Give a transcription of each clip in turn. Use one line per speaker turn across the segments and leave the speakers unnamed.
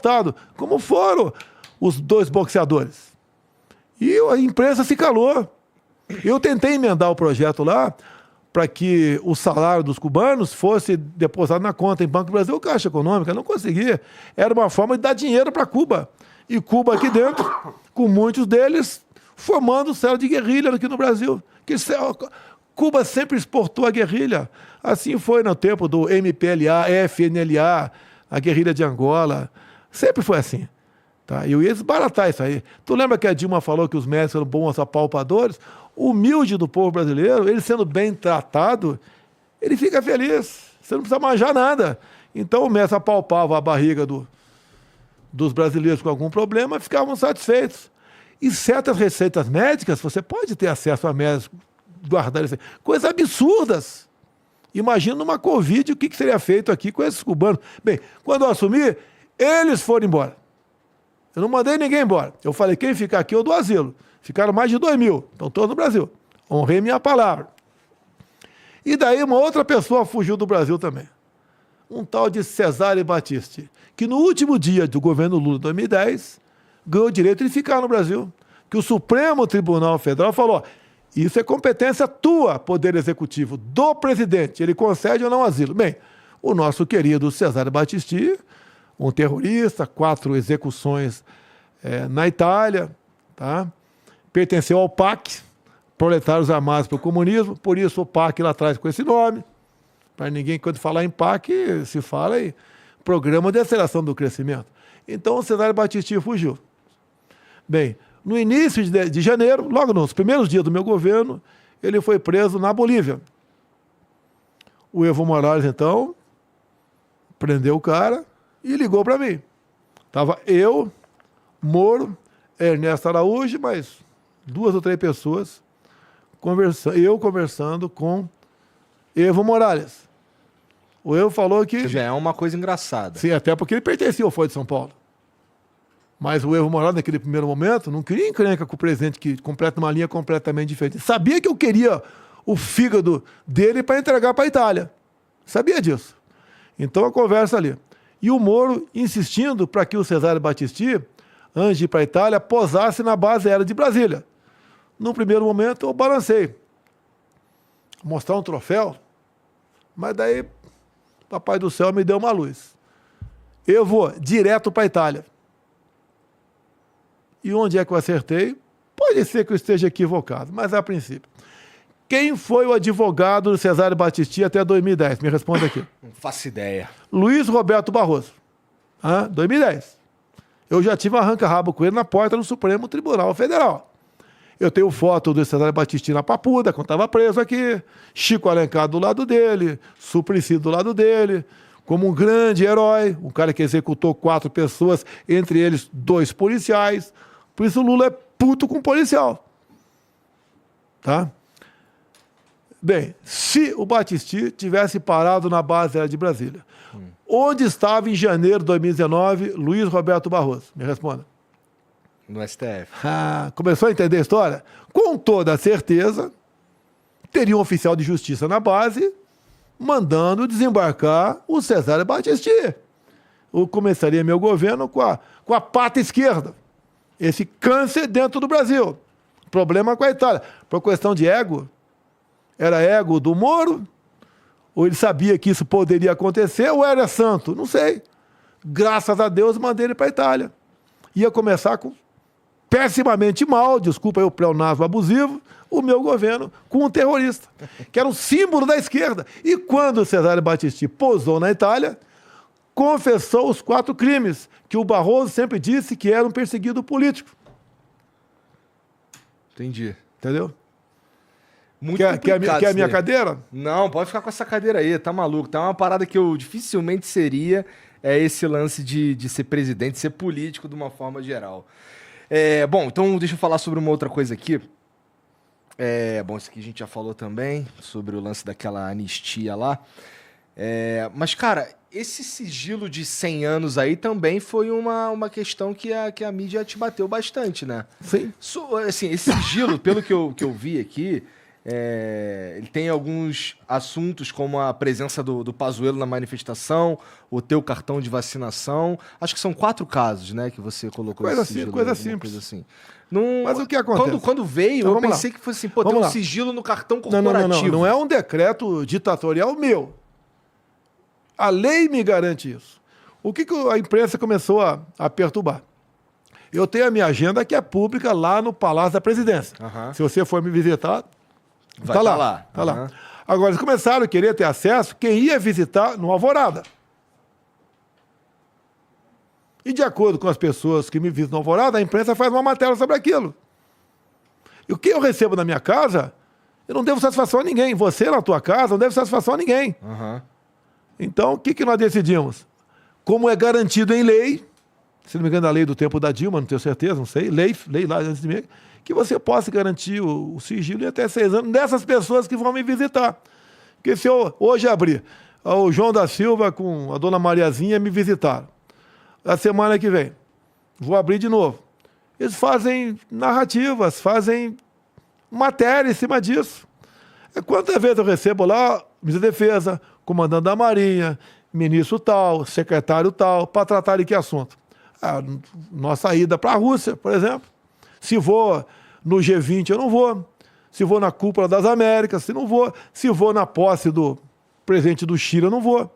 Estado, como foram os 2 boxeadores. E a imprensa se calou. Eu tentei emendar o projeto lá para que o salário dos cubanos fosse depositado na conta em Banco do Brasil ou Caixa Econômica. Não conseguia. Era uma forma de dar dinheiro para Cuba. E Cuba aqui dentro, com muitos deles, formando célula de guerrilha aqui no Brasil. Cuba sempre exportou a guerrilha. Assim foi no tempo do MPLA, FNLA, a guerrilha de Angola. Sempre foi assim. Tá? Eu ia desbaratar isso aí. Tu lembra que a Dilma falou que os médicos eram bons apalpadores? O humilde do povo brasileiro, ele sendo bem tratado, ele fica feliz. Você não precisa manjar nada. Então o médico apalpava a barriga dos brasileiros com algum problema e ficavam satisfeitos. E certas receitas médicas, você pode ter acesso a médicos, guardar isso. Coisas absurdas. Imagina numa Covid o que seria feito aqui com esses cubanos. Bem, quando eu assumi, eles foram embora. Eu não mandei ninguém embora. Eu falei, quem ficar aqui eu dou asilo. Ficaram mais de 2.000. Estão todos no Brasil. Honrei minha palavra. E daí uma outra pessoa fugiu do Brasil também. Um tal de Cesare Battisti, que no último dia do governo Lula, em 2010, ganhou o direito de ficar no Brasil. Que o Supremo Tribunal Federal falou, isso é competência tua, Poder Executivo, do presidente. Ele concede ou não asilo. Bem, o nosso querido Cesare Battisti, um terrorista, 4 execuções na Itália, tá? Pertenceu ao PAC, Proletários Armados pelo Comunismo, por isso o PAC lá atrás com esse nome. Para ninguém, quando falar em PAC, se fala em Programa de Aceleração do Crescimento. Então o Cesare Battisti fugiu. Bem, no início de janeiro, logo nos primeiros dias do meu governo, ele foi preso na Bolívia. O Evo Morales, então, prendeu o cara e ligou para mim. Estava eu, Moro, Ernesto Araújo, mas 2 ou 3 pessoas, conversando com Evo Morales. O Evo falou que...
Já é uma coisa engraçada.
Sim, até porque ele pertencia ao Fórum de São Paulo. Mas o Evo Morales, naquele primeiro momento, não queria encrenca com o presidente que completa uma linha completamente diferente. Sabia que eu queria o fígado dele para entregar para a Itália. Sabia disso. Então a conversa ali. E o Moro insistindo para que o Cesare Battisti, antes de ir para a Itália, posasse na base aérea de Brasília. No primeiro momento eu balancei. Mostrar um troféu. Mas daí, Papai do Céu me deu uma luz. Eu vou direto para a Itália. E onde é que eu acertei? Pode ser que eu esteja equivocado, mas a princípio. Quem foi o advogado do Cesare Battisti até 2010? Me responda aqui.
Não faço ideia.
Luiz Roberto Barroso. 2010. Eu já tive um arranca-rabo com ele na porta do Supremo Tribunal Federal. Eu tenho foto do Cesare Battisti na Papuda, quando estava preso aqui. Chico Alencar do lado dele. Suplicy do lado dele. Como um grande herói. Um cara que executou 4 pessoas, entre eles 2 policiais. Por isso o Lula é puto com policial. Tá? Bem, se o Battisti tivesse parado na base aérea de Brasília, onde estava em janeiro de 2019 Luiz Roberto Barroso? Me responda.
No STF.
Começou a entender a história? Com toda certeza, teria um oficial de justiça na base mandando desembarcar o Cesare Battisti. Eu começaria meu governo com a pata esquerda. Esse câncer dentro do Brasil. Problema com a Itália. Por questão de ego, era ego do Moro? Ou ele sabia que isso poderia acontecer? Ou era santo? Não sei. Graças a Deus, mandei ele para a Itália. Ia começar com pessimamente mal, desculpa aí o pleonasmo abusivo, o meu governo com um terrorista, que era um símbolo da esquerda. E quando o Cesare Battisti pousou na Itália, confessou os 4 crimes que o Barroso sempre disse que era um perseguido político.
Entendi.
Entendeu?
Muito
Quer a minha cadeira?
Não, pode ficar com essa cadeira aí, tá maluco. Tá uma parada que eu dificilmente seria esse lance de ser presidente, ser político de uma forma geral. Bom, então deixa eu falar sobre uma outra coisa aqui. Bom, isso aqui a gente já falou também, sobre o lance daquela anistia lá. Mas, cara, esse sigilo de 100 anos aí também foi uma questão que a mídia te bateu bastante, né?
Sim.
Assim, esse sigilo, pelo que eu vi aqui, Ele tem alguns assuntos como a presença do Pazuello na manifestação, o teu cartão de vacinação. Acho que são 4 casos, né, que você colocou
Coisa
esse sigilo,
coisa
alguma
simples.
coisa assim. Não,
Mas o que acontece?
Quando veio,
Então,
eu
vamos
pensei
lá.
que fosse assim, pô, tem
Vamos
um
lá.
sigilo no cartão
Não,
corporativo.
não é um decreto ditatorial meu. A lei me garante isso. O que a imprensa começou a perturbar? Eu tenho a minha agenda que é pública lá no Palácio da Presidência.
Aham.
Se você for me visitar,
Vai
tá
tá
lá.
lá.
Tá
Aham.
lá. Agora, eles começaram a querer ter acesso quem ia visitar no Alvorada. E de acordo com as pessoas que me visitam no Alvorada, a imprensa faz uma matéria sobre aquilo. E o que eu recebo na minha casa, eu não devo satisfação a ninguém. Você na tua casa não deve satisfação a ninguém.
Aham.
Então, o que nós decidimos? Como é garantido em lei, se não me engano, a lei do tempo da Dilma, não tenho certeza, não sei, lei lá antes de mim, que você possa garantir o sigilo em até 6 anos dessas pessoas que vão me visitar. Porque se eu hoje abrir, o João da Silva com a dona Mariazinha me visitaram. A semana que vem, vou abrir de novo. Eles fazem narrativas, fazem matéria em cima disso. Quantas vezes eu recebo lá, ministro da Defesa, comandante da Marinha, ministro tal, secretário tal, para tratar de que assunto? Nossa ida para a Rússia, por exemplo. Se vou no G20, eu não vou. Se vou na Cúpula das Américas, se não vou. Se vou na posse do presidente do Chile, eu não vou.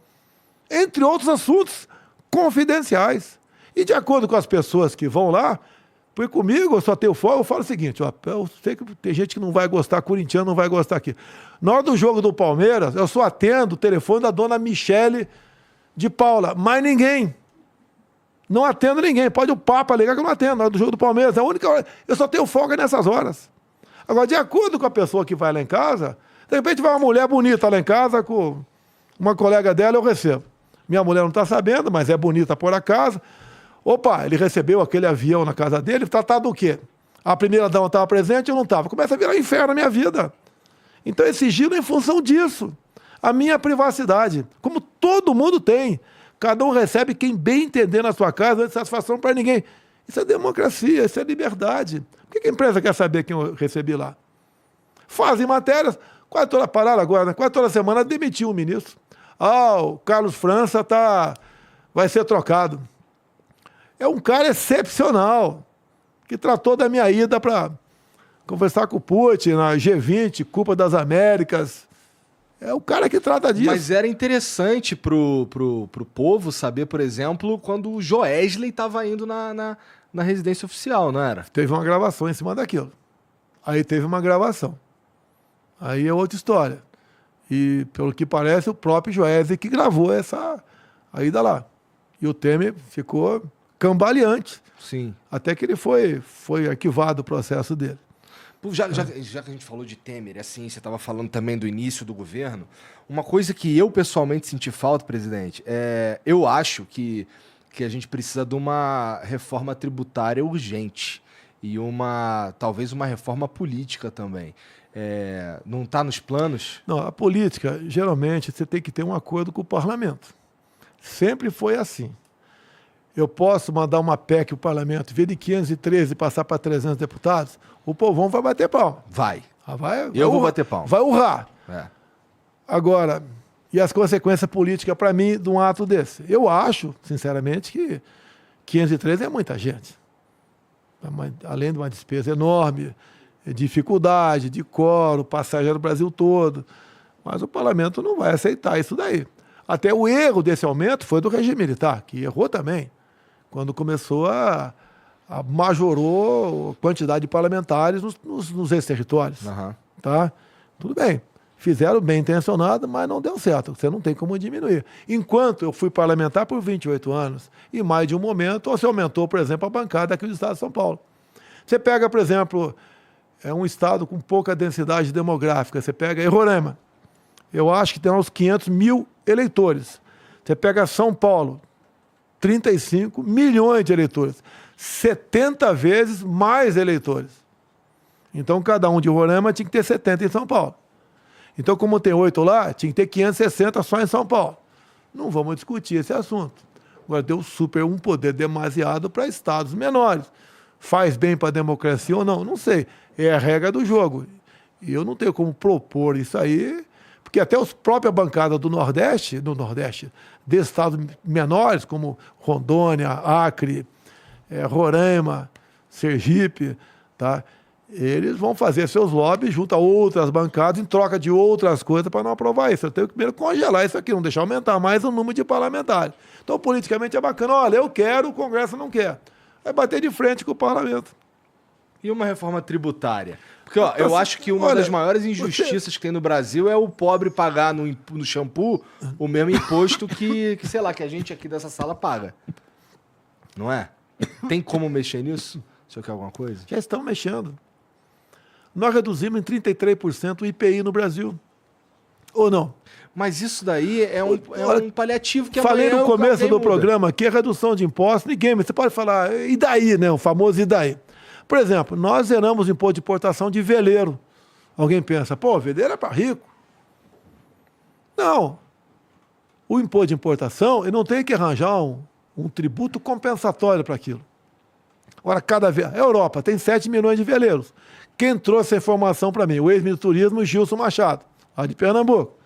Entre outros assuntos confidenciais. E de acordo com as pessoas que vão lá, porque comigo eu só tenho foco, eu falo o seguinte, ó, eu sei que tem gente que não vai gostar, corintiano não vai gostar aqui. Na hora do jogo do Palmeiras, eu só atendo o telefone da dona Michele de Paula, mais ninguém. Não atendo ninguém. Pode o Papa ligar que eu não atendo. Na hora do jogo do Palmeiras, é a única hora. Eu só tenho folga nessas horas. Agora, de acordo com a pessoa que vai lá em casa, de repente vai uma mulher bonita lá em casa com uma colega dela, eu recebo. Minha mulher não está sabendo, mas é bonita por acaso. Opa, ele recebeu aquele avião na casa dele, tratado do quê? A primeira dama estava presente, eu não estava. Começa a virar um inferno na minha vida. Então, esse sigilo é em função disso. A minha privacidade, como todo mundo tem. Cada um recebe quem bem entender na sua casa, não é satisfação para ninguém. Isso é democracia, isso é liberdade. Por que a empresa quer saber quem eu recebi lá? Fazem matérias. Quase toda parada agora, né? Quase toda semana demitiu um ministro. O Carlos França vai ser trocado. É um cara excepcional, que tratou da minha ida para conversar com o Putin na G20, Copa das Américas. É o cara que trata disso.
Mas era interessante pro povo saber, por exemplo, quando o Joesley estava indo na residência oficial, não era?
Teve uma gravação em cima daquilo. Aí teve uma gravação. Aí é outra história. E, pelo que parece, o próprio Joesley que gravou essa ida lá. E o Temer ficou cambaleante.
Sim.
Até que ele foi arquivado o processo dele.
Já que a gente falou de Temer, assim, você estava falando também do início do governo, uma coisa que eu pessoalmente senti falta, presidente, eu acho que a gente precisa de uma reforma tributária urgente e talvez uma reforma política também. Não está nos planos?
Não, a política, geralmente, você tem que ter um acordo com o parlamento. Sempre foi assim. Eu posso mandar uma PEC para o parlamento, em vez de 513 passar para 300 deputados, o povão vai bater palma.
Vai.
Eu
vou bater palma.
Vai urrar.
É.
Agora, e as consequências políticas para mim de um ato desse? Eu acho, sinceramente, que 513 é muita gente. Além de uma despesa enorme, dificuldade, de coro, passagem do Brasil todo. Mas o parlamento não vai aceitar isso daí. Até o erro desse aumento foi do regime militar, que errou também, quando começou majorou a quantidade de parlamentares nos ex-territórios.
Uhum.
Tá? Tudo bem. Fizeram bem intencionado, mas não deu certo. Você não tem como diminuir. Enquanto eu fui parlamentar por 28 anos, em mais de um momento, você aumentou, por exemplo, a bancada aqui do estado de São Paulo. Você pega, por exemplo, um estado com pouca densidade demográfica, você pega Roraima. Eu acho que tem uns 500 mil eleitores. Você pega São Paulo, 35 milhões de eleitores. 70 vezes mais eleitores. Então, cada um de Roraima tinha que ter 70 em São Paulo. Então, como tem 8 lá, tinha que ter 560 só em São Paulo. Não vamos discutir esse assunto. Agora, deu um poder demasiado para estados menores. Faz bem para a democracia ou não? Não sei. É a regra do jogo. E eu não tenho como propor isso aí, porque até as próprias bancadas do Nordeste, de estados menores, como Rondônia, Acre, Roraima, Sergipe, tá? Eles vão fazer seus lobbies junto a outras bancadas em troca de outras coisas para não aprovar isso. Eu tenho que primeiro congelar isso aqui, não deixar aumentar mais o número de parlamentares. Então, politicamente é bacana. Olha, eu quero, o Congresso não quer. Vai bater de frente com o parlamento.
E uma reforma tributária? Porque ó, eu acho que uma das maiores injustiças que tem no Brasil é o pobre pagar no shampoo o mesmo imposto que, sei lá, que a gente aqui dessa sala paga. Não é? Tem como mexer nisso? O senhor quer alguma coisa?
Já estão mexendo. Nós reduzimos em 33% o IPI no Brasil. Ou não?
Mas isso daí é um paliativo que
falei
amanhã
no começo do
muda.
programa que a redução de impostos, ninguém, você pode falar, e daí, né? O famoso e daí. Por exemplo, nós zeramos o imposto de importação de veleiro. Alguém pensa, pô, veleiro é para rico. Não. O imposto de importação, ele não tem que arranjar um tributo compensatório para aquilo. Agora, a Europa tem 7 milhões de veleiros. Quem trouxe essa informação para mim? O ex-ministro do Turismo, Gilson Machado, lá de Pernambuco.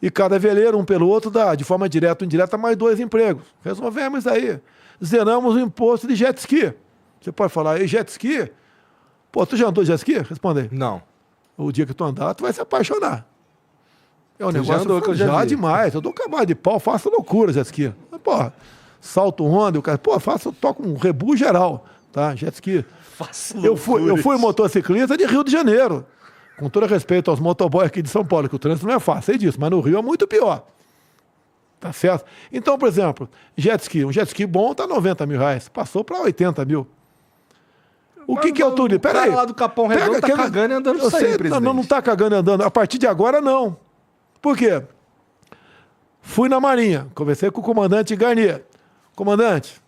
E cada veleiro, um pelo outro, dá, de forma direta ou indireta, mais 2 empregos. Resolvemos isso aí. Zeramos o imposto de jet ski. Você pode falar, e jet ski? Pô, tu já andou de jet ski? Responde aí.
Não.
O dia que tu andar, tu vai se apaixonar. É um
Tu
negócio
já andou, que eu já vi.
demais. Eu dou um cavalo de pau, faço loucura jet ski. Porra, salto onda, o cara, pô, toco um rebu geral, tá? Jet ski. Eu fui motociclista de Rio de Janeiro. Com todo respeito aos motoboys aqui de São Paulo, que o trânsito não é fácil, sei disso, mas no Rio é muito pior. Tá certo? Então, por exemplo, jet ski. Um jet ski bom tá R$90 mil. Passou para 80 mil. O que é o turismo? Pera aí.
O cara lá do Capão Redondo tá cagando e andando isso aí, presidente.
Não tá cagando e andando. A partir de agora, não. Por quê? Fui na Marinha, conversei com o comandante Garnier. Comandante,